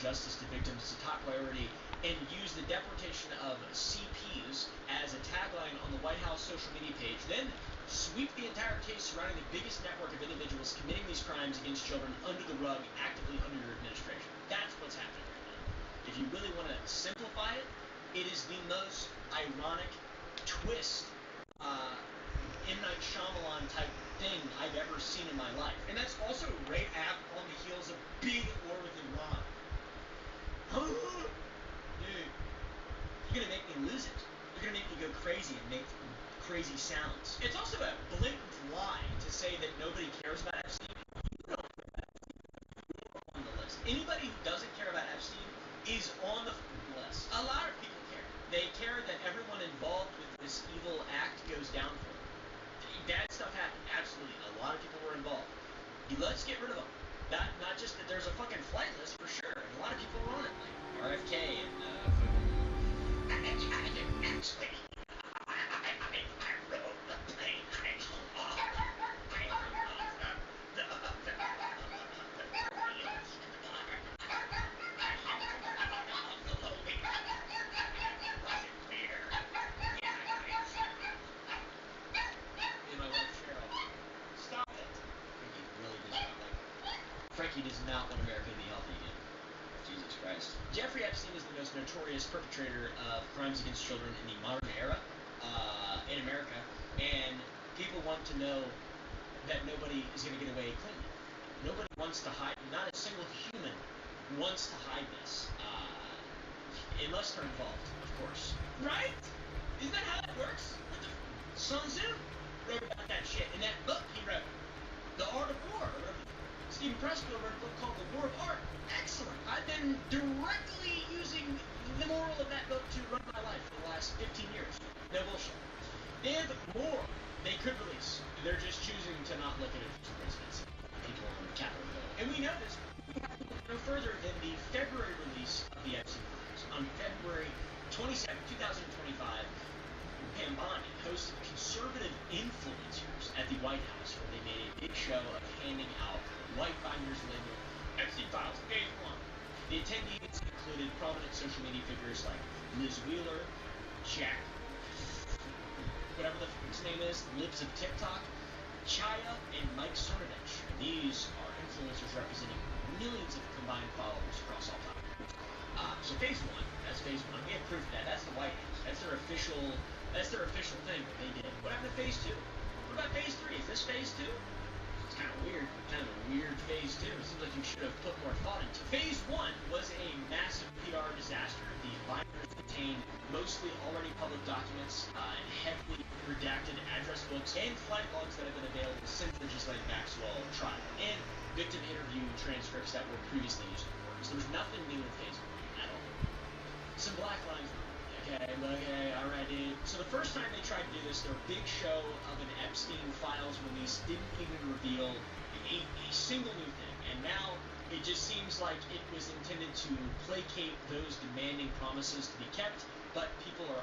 justice to victims as a top priority and use the deportation of CPs as a tagline on the White House social media page, then sweep the entire case surrounding the biggest network of individuals committing these crimes against children under the rug, actively under your administration. That's what's happening right now. If you really want to simplify it, it is the most ironic twist, M. Night Shyamalan type thing I've ever seen in my life. And that's also right on the heels of being at war with Iran. Dude, you're going to make me lose it. You're going to make me go crazy and make crazy sounds. It's also a blatant lie to say that nobody cares about Epstein. You don't care about Epstein. On the list. Anybody who doesn't care about Epstein is on the list. A lot of people care. They care that everyone involved with this evil act goes down for them. Bad stuff happened. Absolutely. A lot of people were involved. Let's get rid of them. Not just that there's a fucking flight list for sure. And a lot of people were on it. Like RFK and Frankie does not want America to be healthy again. Jesus Christ. Jeffrey Epstein is the most notorious perpetrator of crimes against children in the modern era in America, and people want to know that nobody is going to get away clean. Nobody wants to hide. Not a single human wants to hide this, unless they're involved, of course. Right? Isn't that how that works? Sun Tzu wrote about that shit in that book he wrote, The Art of War. Stephen Pressfield wrote a book called The War of Art. Excellent. I've been directly using the moral of that book to run my life for the last 15 years. No bullshit. They have more they could release. They're just choosing to not look at it for presidency. People on Capitol Hill. And we know this. We have to look no further than the February release of the Epstein files. On February 27, 2025, Pam Bondi hosted conservative influencers at the White House where they made a big show of handing out white binders labeled Epstein Files Phase 1. The attendees included prominent social media figures like Liz Wheeler, Jack, whatever the fuck's name is, Libs of TikTok, Chaya, and Mike Cernovich. These are influencers representing millions of combined followers across all platforms. So Phase 1, that's Phase 1. We have proof of that. That's the White House. That's their official thing that they did. What happened to Phase 2? What about Phase 3? Is this Phase 2? It's kind of weird. Kind of a weird Phase 2. It seems like you should have put more thought into it. Phase 1 was a massive PR disaster. The binders contained mostly already public documents and heavily redacted address books and flight logs that have been available since the Ghislaine Maxwell trial, and victim interview transcripts that were previously used in court. So there was nothing new in Phase 1 at all. Some black lines. Okay, alright, dude. So the first time they tried to do this, their big show of an Epstein Files release didn't even reveal a single new thing. And now it just seems like it was intended to placate those demanding promises to be kept, but people are